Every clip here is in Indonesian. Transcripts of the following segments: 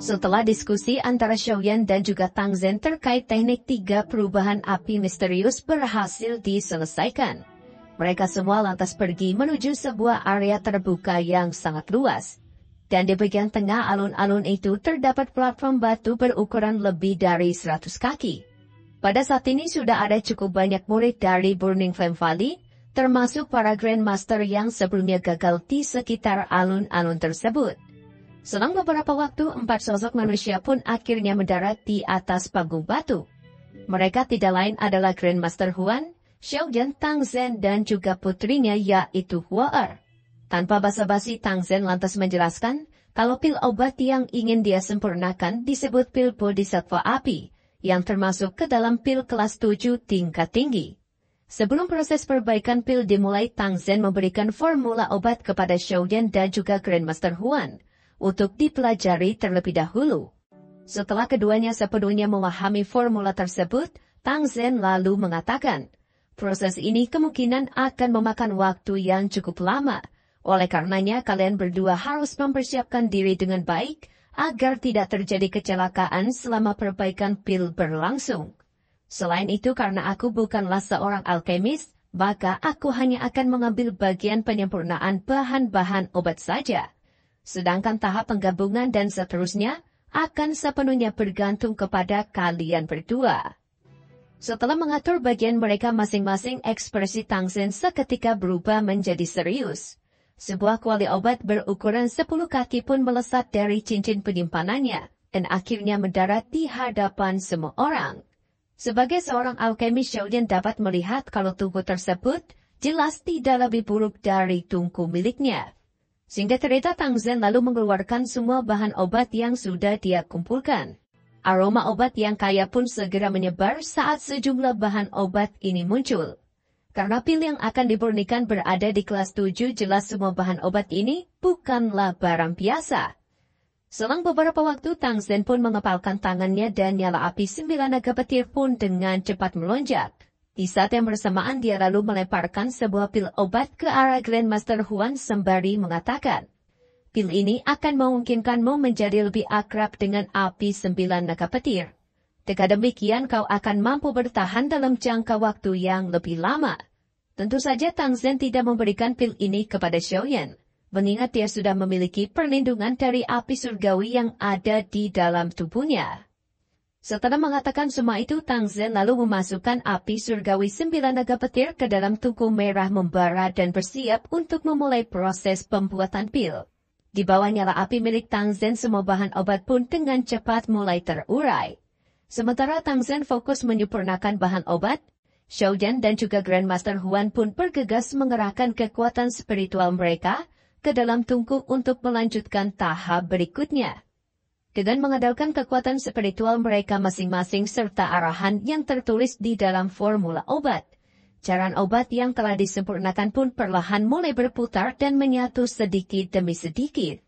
Setelah diskusi antara Xiaoyan dan juga Tang Zhen terkait teknik 3 perubahan api misterius berhasil diselesaikan. Mereka semua lantas pergi menuju sebuah area terbuka yang sangat luas. Dan di bagian tengah alun-alun itu terdapat platform batu berukuran lebih dari 100 kaki. Pada saat ini sudah ada cukup banyak murid dari Burning Flame Valley, termasuk para Grandmaster yang sebelumnya gagal di sekitar alun-alun tersebut. Selang beberapa waktu, 4 sosok manusia pun akhirnya mendarat di atas panggung batu. Mereka tidak lain adalah Grandmaster Huan, Xiaoyan, Tang Zhen, dan juga putrinya yaitu Hua Er. Tanpa basa-basi, Tang Zhen lantas menjelaskan kalau pil obat yang ingin dia sempurnakan disebut pil Bodhisattva Api, yang termasuk ke dalam pil kelas 7 tingkat tinggi. Sebelum proses perbaikan pil dimulai, Tang Zhen memberikan formula obat kepada Xiaoyan dan juga Grandmaster Huan untuk dipelajari terlebih dahulu. Setelah keduanya sepenuhnya memahami formula tersebut, Tang Zhen lalu mengatakan, proses ini kemungkinan akan memakan waktu yang cukup lama. Oleh karenanya kalian berdua harus mempersiapkan diri dengan baik agar tidak terjadi kecelakaan selama perbaikan pil berlangsung. Selain itu, karena aku bukanlah seorang alkemis, maka aku hanya akan mengambil bagian penyempurnaan bahan-bahan obat saja. Sedangkan tahap penggabungan dan seterusnya akan sepenuhnya bergantung kepada kalian berdua. Setelah mengatur bagian mereka masing-masing, ekspresi Tang Zhen seketika berubah menjadi serius. Sebuah kuali obat berukuran 10 kaki pun melesat dari cincin penyimpanannya, dan akhirnya mendarat di hadapan semua orang. Sebagai seorang alkemis, Xiaoyan dapat melihat kalau tungku tersebut jelas tidak lebih buruk dari tungku miliknya. Singkat cerita, Tang Zhen lalu mengeluarkan semua bahan obat yang sudah dia kumpulkan. Aroma obat yang kaya pun segera menyebar saat sejumlah bahan obat ini muncul. Karena pil yang akan dimurnikan berada di kelas 7, jelas semua bahan obat ini bukanlah barang biasa. Selang beberapa waktu, Tang Zhen pun mengepalkan tangannya dan nyala api 9 naga petir pun dengan cepat melonjak. Di saat yang bersamaan, dia lalu melemparkan sebuah pil obat ke arah Grandmaster Huan sembari mengatakan, pil ini akan memungkinkanmu menjadi lebih akrab dengan api 9 naga petir. Jika demikian, kau akan mampu bertahan dalam jangka waktu yang lebih lama. Tentu saja Tang Zhen tidak memberikan pil ini kepada Xiaoyan, mengingat dia sudah memiliki perlindungan dari api surgawi yang ada di dalam tubuhnya. Setelah mengatakan semua itu, Tang Zhen lalu memasukkan api surgawi 9 naga petir ke dalam tungku merah membara dan bersiap untuk memulai proses pembuatan pil. Di bawah nyala api milik Tang Zhen, semua bahan obat pun dengan cepat mulai terurai. Sementara Tang Zhen fokus menyempurnakan bahan obat, Xiaoyan dan juga Grandmaster Huan pun bergegas mengerahkan kekuatan spiritual mereka ke dalam tungku untuk melanjutkan tahap berikutnya. Dengan mengandalkan kekuatan spiritual mereka masing-masing serta arahan yang tertulis di dalam formula obat, cairan obat yang telah disempurnakan pun perlahan mulai berputar dan menyatu sedikit demi sedikit.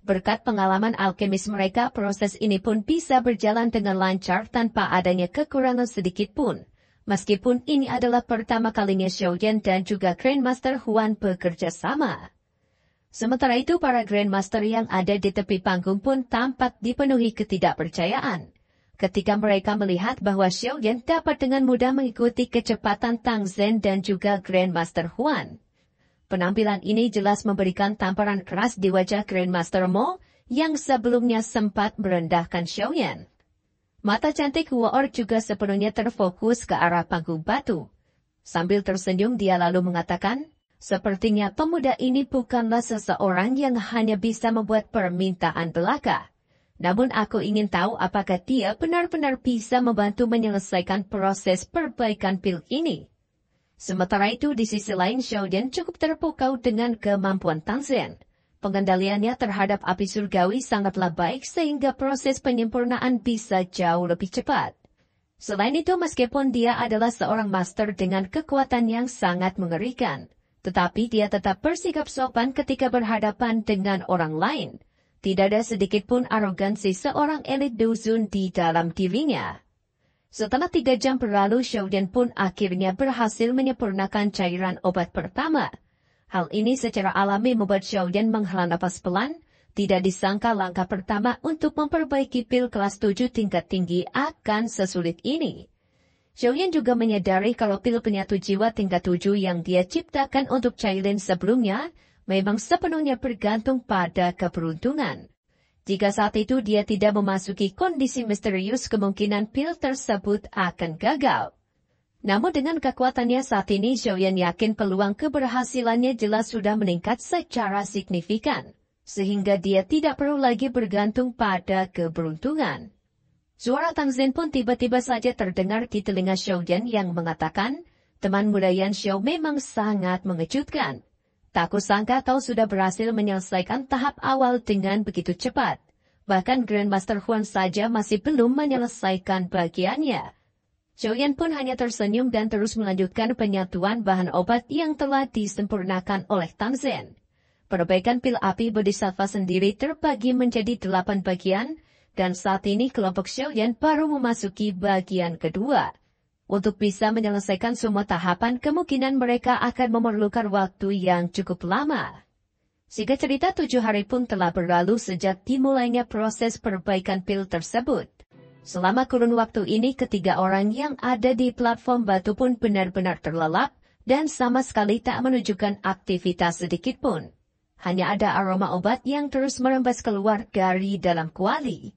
Berkat pengalaman alkemis mereka, proses ini pun bisa berjalan dengan lancar tanpa adanya kekurangan sedikit pun. Meskipun ini adalah pertama kalinya Xiaoyan dan juga Grandmaster Huan bekerja sama. Sementara itu, para Grandmaster yang ada di tepi panggung pun tampak dipenuhi ketidakpercayaan. Ketika mereka melihat bahwa Xiaoyan dapat dengan mudah mengikuti kecepatan Tang Zhen dan juga Grandmaster Huan. Penampilan ini jelas memberikan tamparan keras di wajah Grandmaster Mo yang sebelumnya sempat merendahkan Xiaoyan. Mata cantik Hua Er juga sepenuhnya terfokus ke arah panggung batu. Sambil tersenyum, dia lalu mengatakan, sepertinya pemuda ini bukanlah seseorang yang hanya bisa membuat permintaan belaka. Namun aku ingin tahu apakah dia benar-benar bisa membantu menyelesaikan proses perbaikan pil ini. Sementara itu, di sisi lain, Xiaoyan cukup terpukau dengan kemampuan Tang Zhen. Pengendaliannya terhadap api surgawi sangatlah baik sehingga proses penyempurnaan bisa jauh lebih cepat. Selain itu, meskipun dia adalah seorang master dengan kekuatan yang sangat mengerikan, tetapi dia tetap bersikap sopan ketika berhadapan dengan orang lain. Tidak ada sedikit pun arogansi seorang elit dusun di dalam dirinya. Setelah 3 jam berlalu, Xiaoyan pun akhirnya berhasil menyempurnakan cairan obat pertama. Hal ini secara alami membuat Xiaoyan menghela napas pelan, Tidak disangka langkah pertama untuk memperbaiki pil kelas 7 tingkat tinggi akan sesulit ini. Xiaoyan juga menyadari kalau pil penyatu jiwa tingkat 7 yang dia ciptakan untuk Cailin sebelumnya memang sepenuhnya bergantung pada keberuntungan. Jika saat itu dia tidak memasuki kondisi misterius, kemungkinan pil tersebut akan gagal. Namun dengan kekuatannya saat ini, Xiaoyan yakin peluang keberhasilannya jelas sudah meningkat secara signifikan, sehingga dia tidak perlu lagi bergantung pada keberuntungan. Suara Tang Zhen pun tiba-tiba saja terdengar di telinga Xiaoyan yang mengatakan, teman muda Yan Xiao memang sangat mengejutkan. Tak kusangka kau sudah berhasil menyelesaikan tahap awal dengan begitu cepat. Bahkan Grandmaster Huan saja masih belum menyelesaikan bagiannya. Xiaoyan pun hanya tersenyum dan terus melanjutkan penyatuan bahan obat yang telah disempurnakan oleh Tang Zhen. Perbaikan pil api bodhisattva sendiri terbagi menjadi 8 bagian, dan saat ini kelompok Xiaoyan baru memasuki bagian kedua. Untuk bisa menyelesaikan semua tahapan, kemungkinan mereka akan memerlukan waktu yang cukup lama. Singkat cerita, 7 hari pun telah berlalu sejak dimulainya proses perbaikan pil tersebut. Selama kurun waktu ini, ketiga orang yang ada di platform batu pun benar-benar terlelap dan sama sekali tak menunjukkan aktivitas sedikit pun. Hanya ada aroma obat yang terus merembes keluar dari dalam kuali.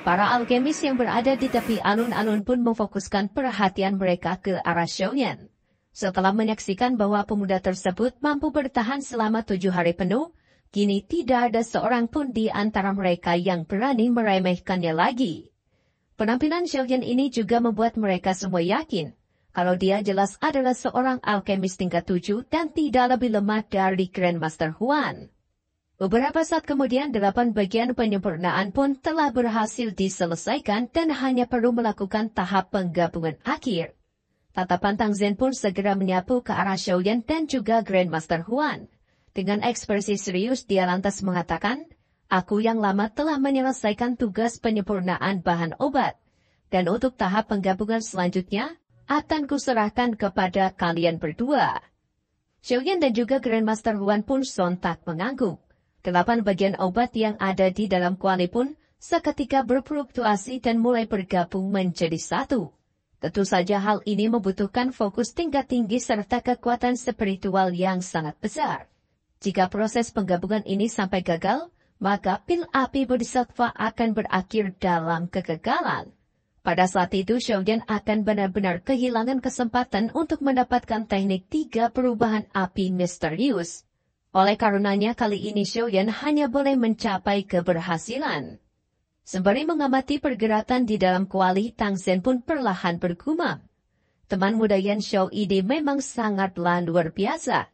Para alkemis yang berada di tepi alun-alun pun memfokuskan perhatian mereka ke arah Xiaoyan. Setelah menyaksikan bahwa pemuda tersebut mampu bertahan selama 7 hari penuh, kini tidak ada seorang pun di antara mereka yang berani meremehkannya lagi. Penampilan Xiaoyan ini juga membuat mereka semua yakin kalau dia jelas adalah seorang alkemis tingkat 7 dan tidak lebih lemah dari Grandmaster Huan. Beberapa saat kemudian 8 bagian penyempurnaan pun telah berhasil diselesaikan dan hanya perlu melakukan tahap penggabungan akhir. Tatapan Tang Zhen pun segera menyapu ke arah Xiaoyan dan juga Grandmaster Huan. Dengan ekspresi serius dia lantas mengatakan, aku yang lama telah menyelesaikan tugas penyempurnaan bahan obat. Dan untuk tahap penggabungan selanjutnya, akan kuserahkan kepada kalian berdua. Xiaoyan dan juga Grandmaster Huan pun sontak mengangguk. 8 bagian obat yang ada di dalam kuali pun seketika berfluktuasi dan mulai bergabung menjadi satu. Tentu saja hal ini membutuhkan fokus tingkat tinggi serta kekuatan spiritual yang sangat besar. Jika proses penggabungan ini sampai gagal, maka pil api bodhisattva akan berakhir dalam kegagalan. Pada saat itu Xiaoyan akan benar-benar kehilangan kesempatan untuk mendapatkan teknik 3 perubahan api misterius. Oleh karenanya kali ini Xiaoyan hanya boleh mencapai keberhasilan. Sembari mengamati pergerakan di dalam kuali, Tang Zhen pun perlahan bergumam. Teman muda Yan Xiao ini memang sangatlah luar biasa.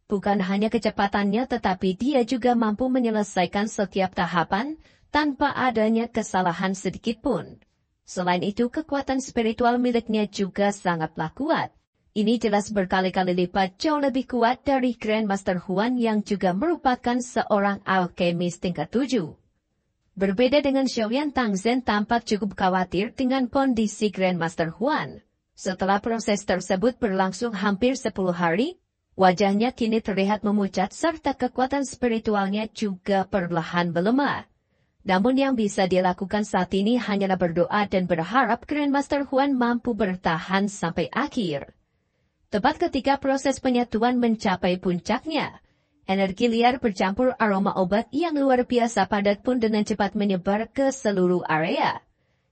Bukan hanya kecepatannya tetapi dia juga mampu menyelesaikan setiap tahapan tanpa adanya kesalahan sedikit pun. Selain itu kekuatan spiritual miliknya juga sangatlah kuat. Ini jelas berkali-kali lipat jauh lebih kuat dari Grandmaster Huan yang juga merupakan seorang alkemis tingkat 7. Berbeda dengan Xiaoyan, Tang Zhen tampak cukup khawatir dengan kondisi Grandmaster Huan. Setelah proses tersebut berlangsung hampir 10 hari, wajahnya kini terlihat memucat serta kekuatan spiritualnya juga perlahan melemah. Namun yang bisa dilakukan saat ini hanyalah berdoa dan berharap Grandmaster Huan mampu bertahan sampai akhir. Tepat ketika proses penyatuan mencapai puncaknya, energi liar bercampur aroma obat yang luar biasa padat pun dengan cepat menyebar ke seluruh area.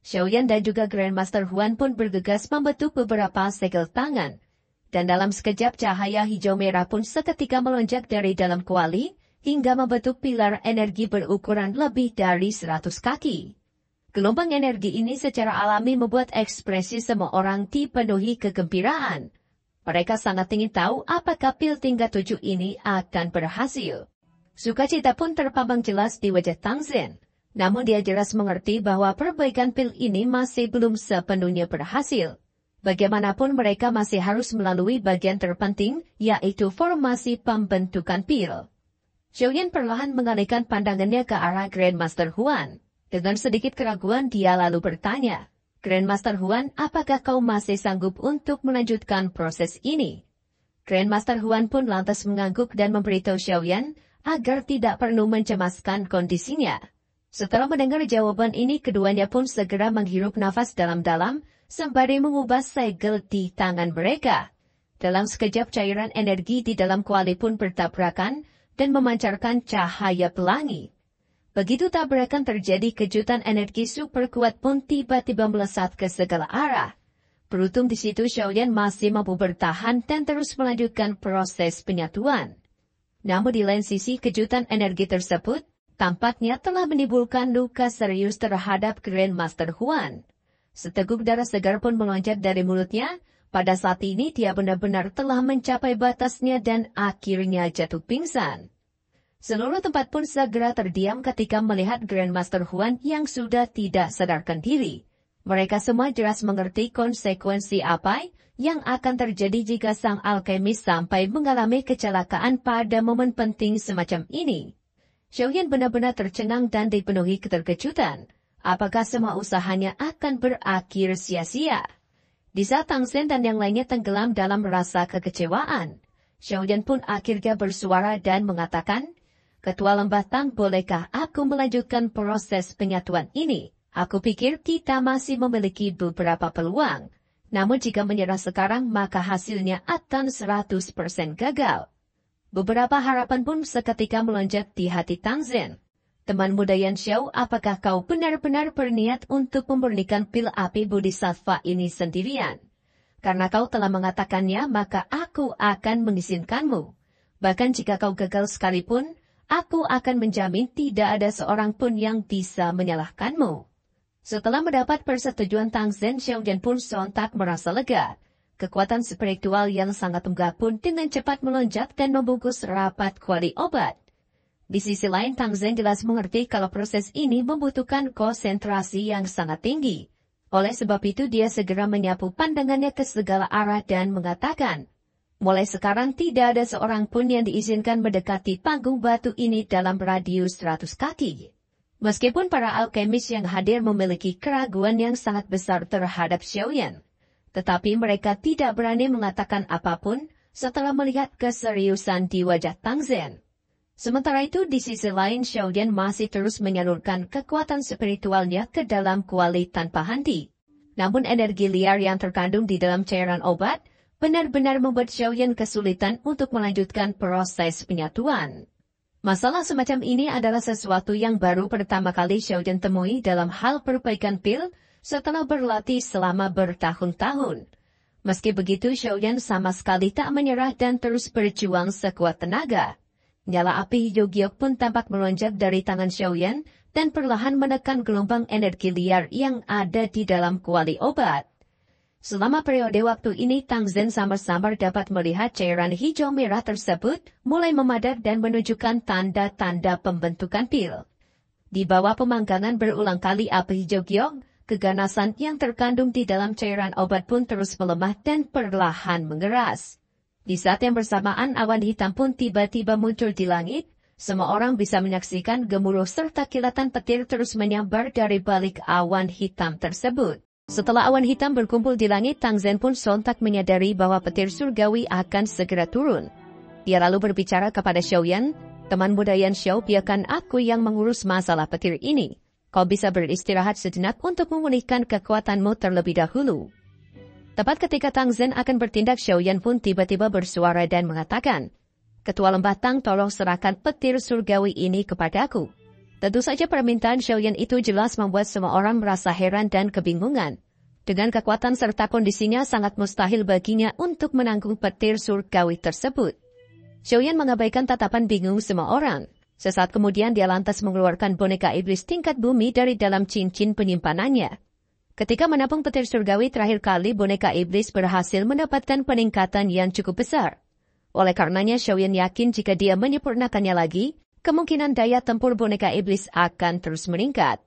Xiaoyan dan juga Grandmaster Huan pun bergegas membentuk beberapa segel tangan. Dan dalam sekejap cahaya hijau merah pun seketika melonjak dari dalam kuali, hingga membentuk pilar energi berukuran lebih dari 100 kaki. Gelombang energi ini secara alami membuat ekspresi semua orang dipenuhi kegembiraan. Mereka sangat ingin tahu apakah pil tingkat 7 ini akan berhasil. Sukacita pun terpampang jelas di wajah Tang Zhen. Namun dia jelas mengerti bahwa perbaikan pil ini masih belum sepenuhnya berhasil. Bagaimanapun mereka masih harus melalui bagian terpenting, yaitu formasi pembentukan pil. Xiaoyan perlahan mengalihkan pandangannya ke arah Grandmaster Huan. Dengan sedikit keraguan dia lalu bertanya, Grandmaster Huan, apakah kau masih sanggup untuk melanjutkan proses ini? Grandmaster Huan pun lantas mengangguk dan memberitahu Xiaoyan agar tidak perlu mencemaskan kondisinya. Setelah mendengar jawaban ini, keduanya pun segera menghirup nafas dalam-dalam sembari mengubah segel di tangan mereka. Dalam sekejap cairan energi di dalam kuali pun bertabrakan dan memancarkan cahaya pelangi. Begitu tabrakan terjadi, kejutan energi super kuat pun tiba-tiba melesat ke segala arah. Beruntung di situ Xiaoyan masih mampu bertahan dan terus melanjutkan proses penyatuan. Namun di lain sisi, kejutan energi tersebut tampaknya telah menimbulkan luka serius terhadap Grandmaster Huan. Seteguk darah segar pun meloncat dari mulutnya. Pada saat ini dia benar-benar telah mencapai batasnya dan akhirnya jatuh pingsan. Seluruh tempat pun segera terdiam ketika melihat Grandmaster Huan yang sudah tidak sadarkan diri. Mereka semua jelas mengerti konsekuensi apa yang akan terjadi jika sang alkemis sampai mengalami kecelakaan pada momen penting semacam ini. Xiaoyan benar-benar tercengang dan dipenuhi keterkejutan. Apakah semua usahanya akan berakhir sia-sia? Di saat Tang Zhen dan yang lainnya tenggelam dalam rasa kekecewaan, Xiaoyan pun akhirnya bersuara dan mengatakan, "Ketua Lembah Tang, bolehkah aku melanjutkan proses penyatuan ini? Aku pikir kita masih memiliki beberapa peluang. Namun jika menyerah sekarang, maka hasilnya akan 100% gagal." Beberapa harapan pun seketika melonjak di hati Tang Zhen. "Teman muda Yan Xiao, apakah kau benar-benar berniat untuk memurnikan pil api Bodhisattva ini sendirian? Karena kau telah mengatakannya, maka aku akan mengizinkanmu. Bahkan jika kau gagal sekalipun, aku akan menjamin tidak ada seorang pun yang bisa menyalahkanmu." Setelah mendapat persetujuan Tang Zhen, Xiaoyan pun sontak merasa lega. Kekuatan spiritual yang sangat tunggak pun dengan cepat melonjak dan membungkus rapat kuali obat. Di sisi lain, Tang Zhen jelas mengerti kalau proses ini membutuhkan konsentrasi yang sangat tinggi. Oleh sebab itu dia segera menyapu pandangannya ke segala arah dan mengatakan, "Mulai sekarang tidak ada seorang pun yang diizinkan mendekati panggung batu ini dalam radius 100 kaki. Meskipun para alkemis yang hadir memiliki keraguan yang sangat besar terhadap Xiaoyan, tetapi mereka tidak berani mengatakan apapun setelah melihat keseriusan di wajah Tang Zhen." Sementara itu di sisi lain, Xiaoyan masih terus menyalurkan kekuatan spiritualnya ke dalam kuali tanpa henti. Namun energi liar yang terkandung di dalam cairan obat benar-benar membuat Xiaoyan kesulitan untuk melanjutkan proses penyatuan. Masalah semacam ini adalah sesuatu yang baru pertama kali Xiaoyan temui dalam hal perbaikan pil setelah berlatih selama bertahun-tahun. Meski begitu, Xiaoyan sama sekali tak menyerah dan terus berjuang sekuat tenaga. Nyala api hijau giok pun tampak melonjak dari tangan Xiaoyan dan perlahan menekan gelombang energi liar yang ada di dalam kuali obat. Selama periode waktu ini, Tang Zhen samar-samar dapat melihat cairan hijau merah tersebut mulai memadat dan menunjukkan tanda-tanda pembentukan pil. Di bawah pemanggangan berulang kali api hijau giok, keganasan yang terkandung di dalam cairan obat pun terus melemah dan perlahan mengeras. Di saat yang bersamaan, awan hitam pun tiba-tiba muncul di langit. Semua orang bisa menyaksikan gemuruh serta kilatan petir terus menyambar dari balik awan hitam tersebut. Setelah awan hitam berkumpul di langit, Tang Zhen pun sontak menyadari bahwa petir surgawi akan segera turun. Dia lalu berbicara kepada Xiaoyan, "Teman muda Yan Xiao, biarkan aku yang mengurus masalah petir ini. Kau bisa beristirahat sejenak untuk memulihkan kekuatanmu terlebih dahulu." Tepat ketika Tang Zhen akan bertindak, Xiaoyan pun tiba-tiba bersuara dan mengatakan, "Ketua Lembah Tang, tolong serahkan petir surgawi ini kepadaku." Tentu saja permintaan Xiaoyan itu jelas membuat semua orang merasa heran dan kebingungan. Dengan kekuatan serta kondisinya sangat mustahil baginya untuk menanggung petir surgawi tersebut. Xiaoyan mengabaikan tatapan bingung semua orang. Sesaat kemudian dia lantas mengeluarkan boneka iblis tingkat bumi dari dalam cincin penyimpanannya. Ketika menampung petir surgawi terakhir kali, boneka iblis berhasil mendapatkan peningkatan yang cukup besar. Oleh karenanya, Xiaoyan yakin jika dia menyempurnakannya lagi, kemungkinan daya tempur boneka iblis akan terus meningkat.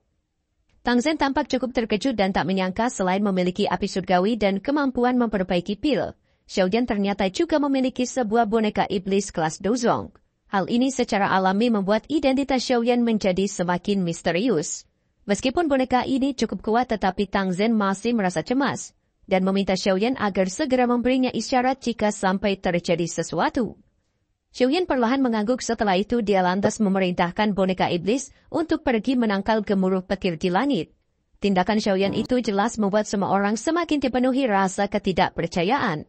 Tang Zhen tampak cukup terkejut dan tak menyangka selain memiliki api surgawi dan kemampuan memperbaiki pil, Xiaoyan ternyata juga memiliki sebuah boneka iblis kelas Dozong. Hal ini secara alami membuat identitas Xiaoyan menjadi semakin misterius. Meskipun boneka ini cukup kuat, tetapi Tang Zhen masih merasa cemas dan meminta Xiaoyan agar segera memberinya isyarat jika sampai terjadi sesuatu. Xiaoyan perlahan mengangguk. Setelah itu dia lantas memerintahkan boneka iblis untuk pergi menangkal gemuruh petir di langit. Tindakan Xiaoyan itu jelas membuat semua orang semakin dipenuhi rasa ketidakpercayaan.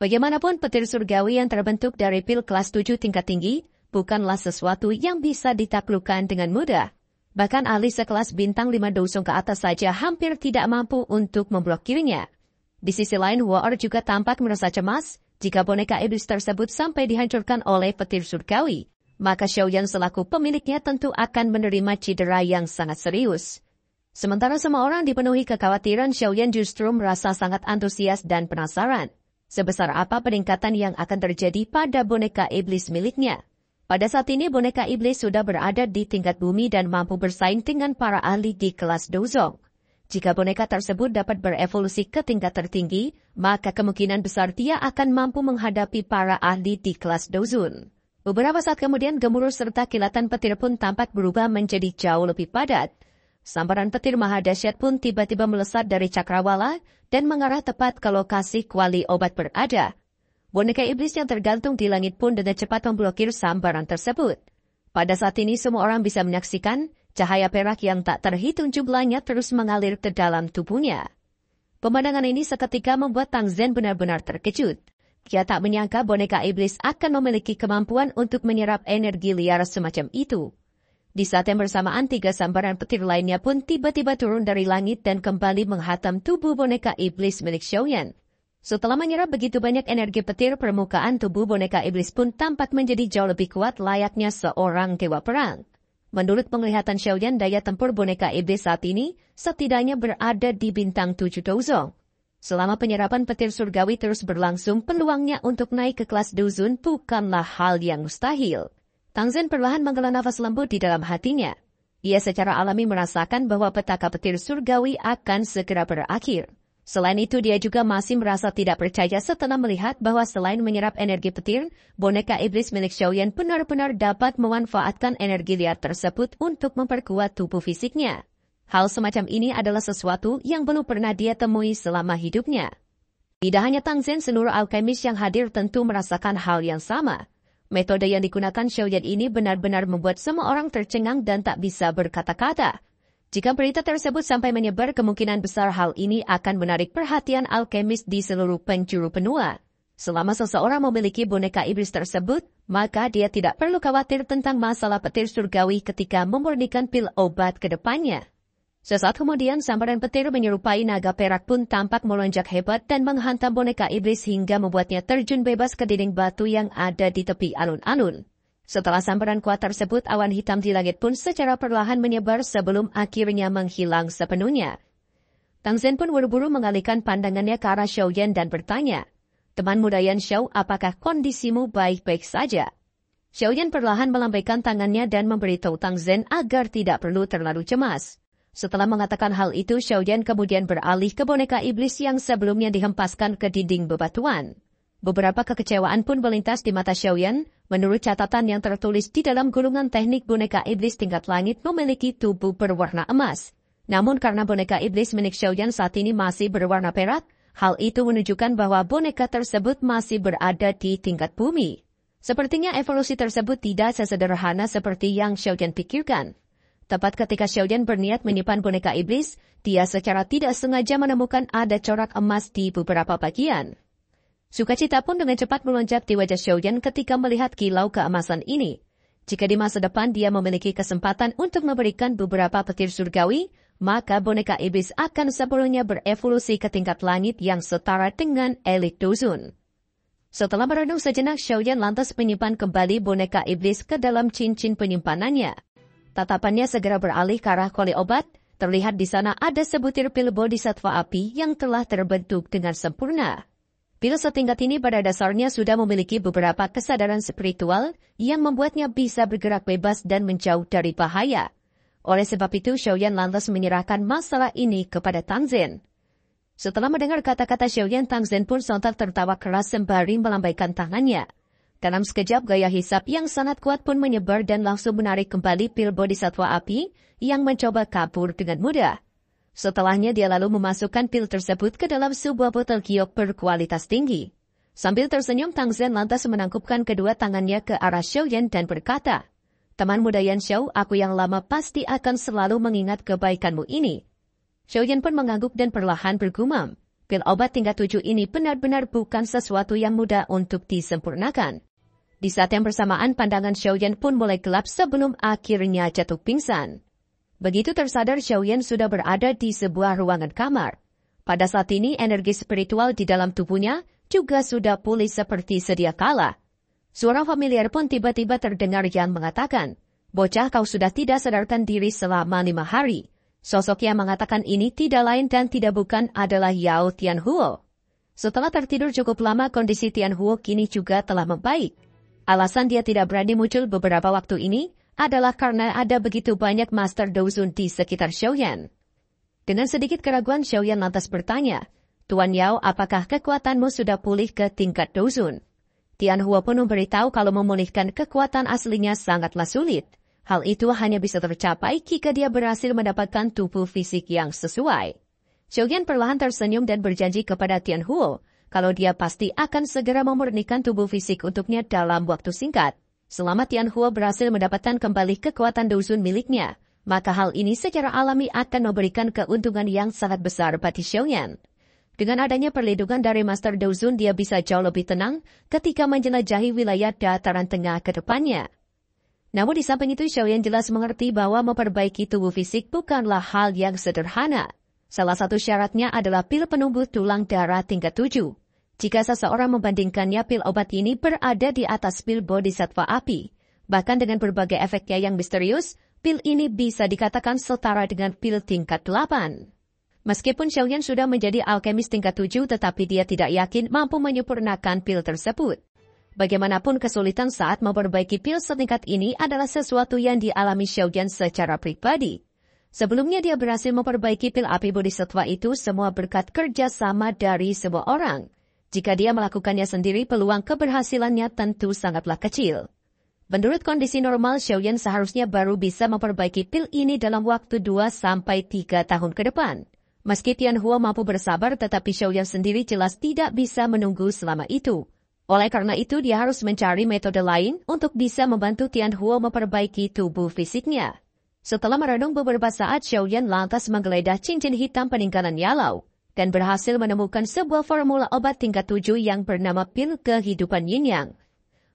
Bagaimanapun petir surgawi yang terbentuk dari pil kelas 7 tingkat tinggi bukanlah sesuatu yang bisa ditaklukkan dengan mudah. Bahkan ahli sekelas bintang 5 dosong ke atas saja hampir tidak mampu untuk memblokirnya. Di sisi lain, War juga tampak merasa cemas. Jika boneka iblis tersebut sampai dihancurkan oleh petir surgawi, maka Xiaoyan selaku pemiliknya tentu akan menerima cedera yang sangat serius. Sementara semua orang dipenuhi kekhawatiran, Xiaoyan justru merasa sangat antusias dan penasaran. Sebesar apa peningkatan yang akan terjadi pada boneka iblis miliknya. Pada saat ini boneka iblis sudah berada di tingkat bumi dan mampu bersaing dengan para ahli di kelas dozong. Jika boneka tersebut dapat berevolusi ke tingkat tertinggi, maka kemungkinan besar dia akan mampu menghadapi para ahli di kelas dozun. Beberapa saat kemudian gemuruh serta kilatan petir pun tampak berubah menjadi jauh lebih padat. Sambaran petir maha dahsyat pun tiba-tiba melesat dari cakrawala dan mengarah tepat ke lokasi kuali obat berada. Boneka iblis yang tergantung di langit pun dengan cepat memblokir sambaran tersebut. Pada saat ini semua orang bisa menyaksikan cahaya perak yang tak terhitung jumlahnya terus mengalir ke dalam tubuhnya. Pemandangan ini seketika membuat Tang Zhen benar-benar terkejut. Dia tak menyangka boneka iblis akan memiliki kemampuan untuk menyerap energi liar semacam itu. Di saat yang bersamaan, 3 sambaran petir lainnya pun tiba-tiba turun dari langit dan kembali menghantam tubuh boneka iblis milik Xiaoyan. Setelah menyerap begitu banyak energi petir, permukaan tubuh boneka iblis pun tampak menjadi jauh lebih kuat layaknya seorang dewa perang. Menurut penglihatan Xiaoyan, daya tempur boneka iblis saat ini setidaknya berada di bintang 7 dozong. Selama penyerapan petir surgawi terus berlangsung, peluangnya untuk naik ke kelas dozun bukanlah hal yang mustahil. Tang Zhen perlahan menghela nafas lembut di dalam hatinya. Ia secara alami merasakan bahwa petaka petir surgawi akan segera berakhir. Selain itu, dia juga masih merasa tidak percaya setelah melihat bahwa selain menyerap energi petir, boneka iblis milik Xiaoyan benar-benar dapat memanfaatkan energi liar tersebut untuk memperkuat tubuh fisiknya. Hal semacam ini adalah sesuatu yang belum pernah dia temui selama hidupnya. Tidak hanya Tang Zhen, seluruh alkemis yang hadir tentu merasakan hal yang sama. Metode yang digunakan Xiaoyan ini benar-benar membuat semua orang tercengang dan tak bisa berkata-kata. Jika berita tersebut sampai menyebar, kemungkinan besar hal ini akan menarik perhatian alkemis di seluruh penjuru benua. Selama seseorang memiliki boneka iblis tersebut, maka dia tidak perlu khawatir tentang masalah petir surgawi ketika memurnikan pil obat ke depannya. Sesaat kemudian, sambaran petir menyerupai naga perak pun tampak melonjak hebat dan menghantam boneka iblis hingga membuatnya terjun bebas ke dinding batu yang ada di tepi alun-alun. Setelah sambaran kuat tersebut, awan hitam di langit pun secara perlahan menyebar sebelum akhirnya menghilang sepenuhnya. Tang Zhen pun buru-buru mengalihkan pandangannya ke arah Xiaoyan dan bertanya, "Teman muda Yan Xiao, apakah kondisimu baik-baik saja?" Xiaoyan perlahan melambaikan tangannya dan memberitahu Tang Zhen agar tidak perlu terlalu cemas. Setelah mengatakan hal itu, Xiaoyan kemudian beralih ke boneka iblis yang sebelumnya dihempaskan ke dinding bebatuan. Beberapa kekecewaan pun melintas di mata Xiaoyan. Menurut catatan yang tertulis di dalam gulungan teknik, boneka iblis tingkat langit memiliki tubuh berwarna emas. Namun karena boneka iblis milik Xiaoyan saat ini masih berwarna perak, hal itu menunjukkan bahwa boneka tersebut masih berada di tingkat bumi. Sepertinya evolusi tersebut tidak sesederhana seperti yang Xiaoyan pikirkan. Tepat ketika Xiaoyan berniat menyimpan boneka iblis, dia secara tidak sengaja menemukan ada corak emas di beberapa bagian. Sukacita pun dengan cepat melonjak di wajah Xiaoyan ketika melihat kilau keemasan ini. Jika di masa depan dia memiliki kesempatan untuk memberikan beberapa petir surgawi, maka boneka iblis akan sepenuhnya berevolusi ke tingkat langit yang setara dengan elit dozun. Setelah merenung sejenak, Xiaoyan lantas menyimpan kembali boneka iblis ke dalam cincin penyimpanannya. Tatapannya segera beralih ke arah kuali obat. Terlihat di sana ada sebutir pil bodhisattva api yang telah terbentuk dengan sempurna. Pil setingkat ini pada dasarnya sudah memiliki beberapa kesadaran spiritual yang membuatnya bisa bergerak bebas dan menjauh dari bahaya. Oleh sebab itu, Xiaoyan lantas menyerahkan masalah ini kepada Tang Zhen. Setelah mendengar kata-kata Xiaoyan, Tang Zhen pun sontak tertawa keras sembari melambaikan tangannya. Dalam sekejap, gaya hisap yang sangat kuat pun menyebar dan langsung menarik kembali pil bodhisattva api yang mencoba kabur dengan mudah. Setelahnya dia lalu memasukkan pil tersebut ke dalam sebuah botol giok berkualitas tinggi. Sambil tersenyum, Tang Zhen lantas menangkupkan kedua tangannya ke arah Xiaoyan dan berkata, "Teman muda Yan Xiao, aku yang lama pasti akan selalu mengingat kebaikanmu ini." Xiaoyan pun mengangguk dan perlahan bergumam, "Pil obat tingkat 7 ini benar-benar bukan sesuatu yang mudah untuk disempurnakan." Di saat yang bersamaan, pandangan Xiaoyan pun mulai gelap sebelum akhirnya jatuh pingsan. Begitu tersadar, Xiaoyan sudah berada di sebuah ruangan kamar. Pada saat ini, energi spiritual di dalam tubuhnya juga sudah pulih seperti sedia kala. Suara familiar pun tiba-tiba terdengar yang mengatakan, "Bocah, kau sudah tidak sadarkan diri selama 5 hari. Sosok yang mengatakan ini tidak lain dan tidak bukan adalah Yao Tianhuo. Setelah tertidur cukup lama, kondisi Tianhuo kini juga telah membaik. Alasan dia tidak berani muncul beberapa waktu ini adalah karena ada begitu banyak Master Douzun di sekitar Xiaoyan." Dengan sedikit keraguan, Xiaoyan lantas bertanya, "Tuan Yao, apakah kekuatanmu sudah pulih ke tingkat Douzun?" Tianhuo pun memberitahu kalau memulihkan kekuatan aslinya sangatlah sulit. Hal itu hanya bisa tercapai jika dia berhasil mendapatkan tubuh fisik yang sesuai. Xiaoyan perlahan tersenyum dan berjanji kepada Tianhuo kalau dia pasti akan segera memurnikan tubuh fisik untuknya dalam waktu singkat. Selama Tianhuo berhasil mendapatkan kembali kekuatan Douzun miliknya, maka hal ini secara alami akan memberikan keuntungan yang sangat besar bagi Xiaoyan. Dengan adanya perlindungan dari Master Douzun, dia bisa jauh lebih tenang ketika menjelajahi wilayah dataran tengah ke depannya. Namun di samping itu, Xiaoyan jelas mengerti bahwa memperbaiki tubuh fisik bukanlah hal yang sederhana. Salah satu syaratnya adalah pil penumbuh tulang darah tingkat 7. Jika seseorang membandingkannya, pil obat ini berada di atas pil bodhisattva api. Bahkan dengan berbagai efeknya yang misterius, pil ini bisa dikatakan setara dengan pil tingkat 8. Meskipun Xiaoyan sudah menjadi alkemis tingkat 7, tetapi dia tidak yakin mampu menyempurnakan pil tersebut. Bagaimanapun, kesulitan saat memperbaiki pil setingkat ini adalah sesuatu yang dialami Xiaoyan secara pribadi. Sebelumnya dia berhasil memperbaiki pil api bodhisattva itu semua berkat kerja sama dari semua orang. Jika dia melakukannya sendiri, peluang keberhasilannya tentu sangatlah kecil. Menurut kondisi normal, Xiaoyan seharusnya baru bisa memperbaiki pil ini dalam waktu 2-3 tahun ke depan. Meski Tianhuo mampu bersabar, tetapi Xiaoyan sendiri jelas tidak bisa menunggu selama itu. Oleh karena itu, dia harus mencari metode lain untuk bisa membantu Tianhuo memperbaiki tubuh fisiknya. Setelah merenung beberapa saat, Xiaoyan lantas menggeledah cincin hitam peninggalan Yalau dan berhasil menemukan sebuah formula obat tingkat 7 yang bernama pil kehidupan Yin Yang.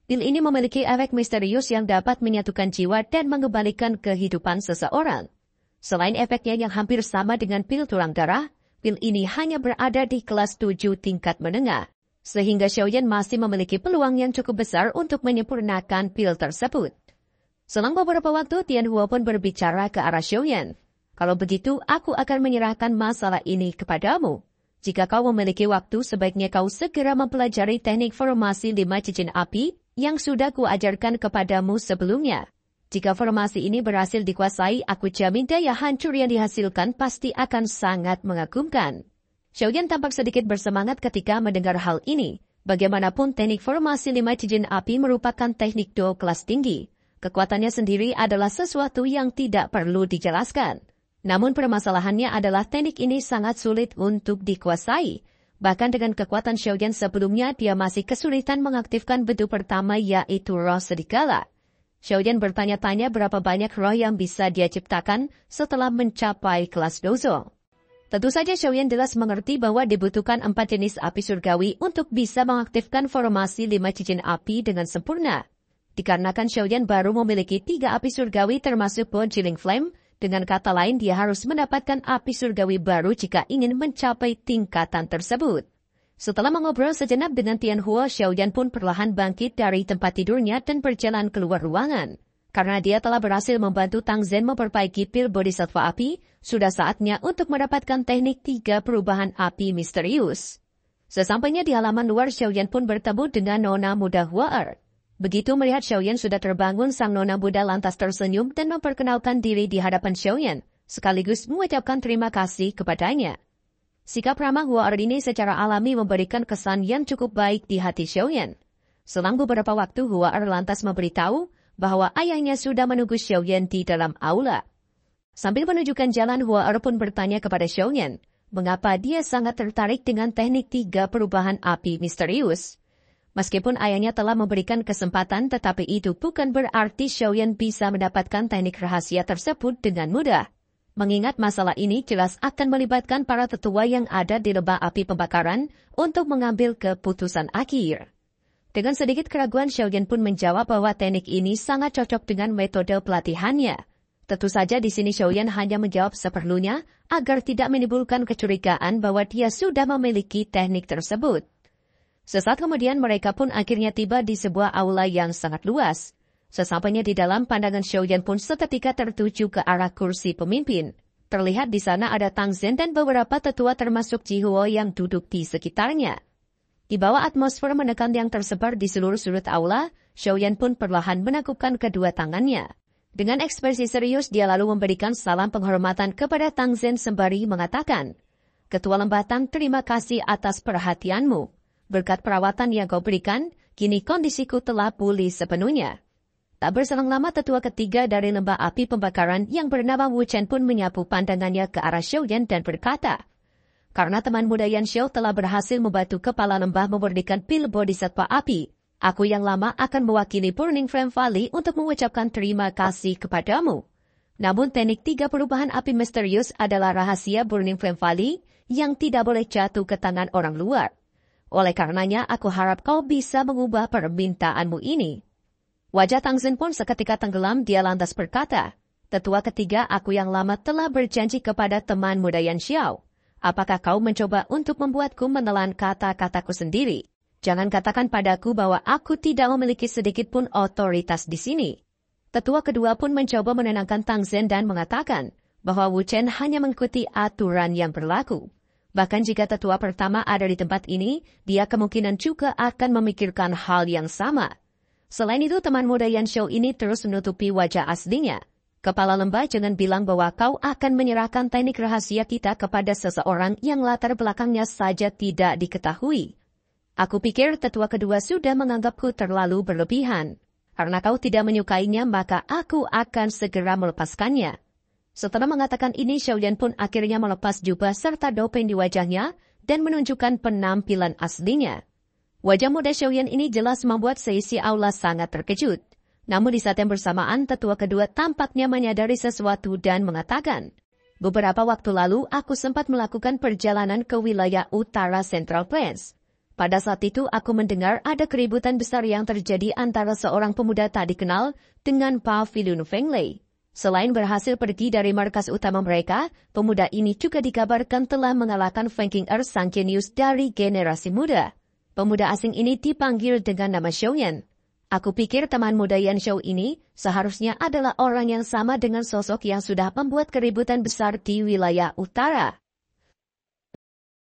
Pil ini memiliki efek misterius yang dapat menyatukan jiwa dan mengembalikan kehidupan seseorang. Selain efeknya yang hampir sama dengan pil tulang darah, pil ini hanya berada di kelas 7 tingkat menengah, sehingga Xiaoyan masih memiliki peluang yang cukup besar untuk menyempurnakan pil tersebut. Selang beberapa waktu, Tianhuo pun berbicara ke arah Xiaoyan. "Kalau begitu, aku akan menyerahkan masalah ini kepadamu. Jika kau memiliki waktu, sebaiknya kau segera mempelajari teknik formasi 5 cincin api yang sudah kuajarkan kepadamu sebelumnya. Jika formasi ini berhasil dikuasai, aku jamin daya hancur yang dihasilkan pasti akan sangat mengagumkan." Xiaoyan tampak sedikit bersemangat ketika mendengar hal ini. Bagaimanapun, teknik formasi 5 cincin api merupakan teknik do kelas tinggi. Kekuatannya sendiri adalah sesuatu yang tidak perlu dijelaskan. Namun permasalahannya adalah teknik ini sangat sulit untuk dikuasai. Bahkan dengan kekuatan Xiaoyan sebelumnya, dia masih kesulitan mengaktifkan bentuk pertama, yaitu roh serigala. Xiaoyan bertanya-tanya berapa banyak roh yang bisa dia ciptakan setelah mencapai kelas Dozo. Tentu saja Xiaoyan jelas mengerti bahwa dibutuhkan 4 jenis api surgawi untuk bisa mengaktifkan formasi 5 cincin api dengan sempurna. Dikarenakan Xiaoyan baru memiliki 3 api surgawi termasuk Bone Chilling Flame, dengan kata lain dia harus mendapatkan api surgawi baru jika ingin mencapai tingkatan tersebut. Setelah mengobrol sejenak dengan Tianhuo, Xiaoyan pun perlahan bangkit dari tempat tidurnya dan berjalan keluar ruangan. Karena dia telah berhasil membantu Tang Zhen memperbaiki pil bodhisattva api, sudah saatnya untuk mendapatkan teknik 3 perubahan api misterius. Sesampainya di halaman luar, Xiaoyan pun bertemu dengan Nona muda Hua'er. Begitu melihat Xiaoyan sudah terbangun, sang Nona muda lantas tersenyum dan memperkenalkan diri di hadapan Xiaoyan, sekaligus mengucapkan terima kasih kepadanya. Sikap ramah Hua'er ini secara alami memberikan kesan yang cukup baik di hati Xiaoyan. Selang beberapa waktu, Hua'er lantas memberitahu bahwa ayahnya sudah menunggu Xiaoyan di dalam aula. Sambil menunjukkan jalan, Hua'er pun bertanya kepada Xiaoyan, mengapa dia sangat tertarik dengan teknik 3 perubahan api misterius. Meskipun ayahnya telah memberikan kesempatan, tetapi itu bukan berarti Xiaoyan bisa mendapatkan teknik rahasia tersebut dengan mudah. Mengingat masalah ini jelas akan melibatkan para tetua yang ada di lembah api pembakaran untuk mengambil keputusan akhir. Dengan sedikit keraguan, Xiaoyan pun menjawab bahwa teknik ini sangat cocok dengan metode pelatihannya. Tentu saja di sini Xiaoyan hanya menjawab seperlunya agar tidak menimbulkan kecurigaan bahwa dia sudah memiliki teknik tersebut. Sesaat kemudian mereka pun akhirnya tiba di sebuah aula yang sangat luas. Sesampainya di dalam, pandangan Xiaoyan pun seketika tertuju ke arah kursi pemimpin. Terlihat di sana ada Tang Zhen dan beberapa tetua termasuk Ji Huo yang duduk di sekitarnya. Di bawah atmosfer menekan yang tersebar di seluruh sudut aula, Xiaoyan pun perlahan menakupkan kedua tangannya. Dengan ekspresi serius dia lalu memberikan salam penghormatan kepada Tang Zhen sembari mengatakan, "Ketua Lembah Tang, terima kasih atas perhatianmu. Berkat perawatan yang kau berikan, kini kondisiku telah pulih sepenuhnya." Tak berselang lama tetua ketiga dari lembah api pembakaran yang bernama Wu Chen pun menyapu pandangannya ke arah Xiaoyan dan berkata, "Karena teman muda Yan Xiao telah berhasil membantu kepala lembah memurnikan pil bodhisattva api, aku yang lama akan mewakili Burning Flame Valley untuk mengucapkan terima kasih kepadamu. Namun teknik 3 perubahan api misterius adalah rahasia Burning Flame Valley yang tidak boleh jatuh ke tangan orang luar. Oleh karenanya, aku harap kau bisa mengubah permintaanmu ini." Wajah Tang Zhen pun seketika tenggelam, dia lantas berkata, "Tetua ketiga, aku yang lama telah berjanji kepada teman muda Yan Xiao. Apakah kau mencoba untuk membuatku menelan kata-kataku sendiri? Jangan katakan padaku bahwa aku tidak memiliki sedikit pun otoritas di sini." Tetua kedua pun mencoba menenangkan Tang Zhen dan mengatakan bahwa Wu Chen hanya mengikuti aturan yang berlaku. Bahkan jika tetua pertama ada di tempat ini, dia kemungkinan juga akan memikirkan hal yang sama. Selain itu, teman muda Yan Xiao ini terus menutupi wajah aslinya. "Kepala lembah, jangan bilang bahwa kau akan menyerahkan teknik rahasia kita kepada seseorang yang latar belakangnya saja tidak diketahui. Aku pikir tetua kedua sudah menganggapku terlalu berlebihan. Karena kau tidak menyukainya, maka aku akan segera melepaskannya." Setelah mengatakan ini, Xiaoyan pun akhirnya melepas jubah serta dopeng di wajahnya dan menunjukkan penampilan aslinya. Wajah muda Xiaoyan ini jelas membuat seisi aula sangat terkejut. Namun di saat yang bersamaan, tetua kedua tampaknya menyadari sesuatu dan mengatakan, "Beberapa waktu lalu aku sempat melakukan perjalanan ke wilayah utara Central Plains. Pada saat itu aku mendengar ada keributan besar yang terjadi antara seorang pemuda tak dikenal dengan Pavilion Fenglei. Selain berhasil pergi dari markas utama mereka, pemuda ini juga dikabarkan telah mengalahkan Feng Qing'er sang jenius dari generasi muda. Pemuda asing ini dipanggil dengan nama Xiaoyan. Aku pikir teman muda Yan Xiao ini seharusnya adalah orang yang sama dengan sosok yang sudah membuat keributan besar di wilayah utara."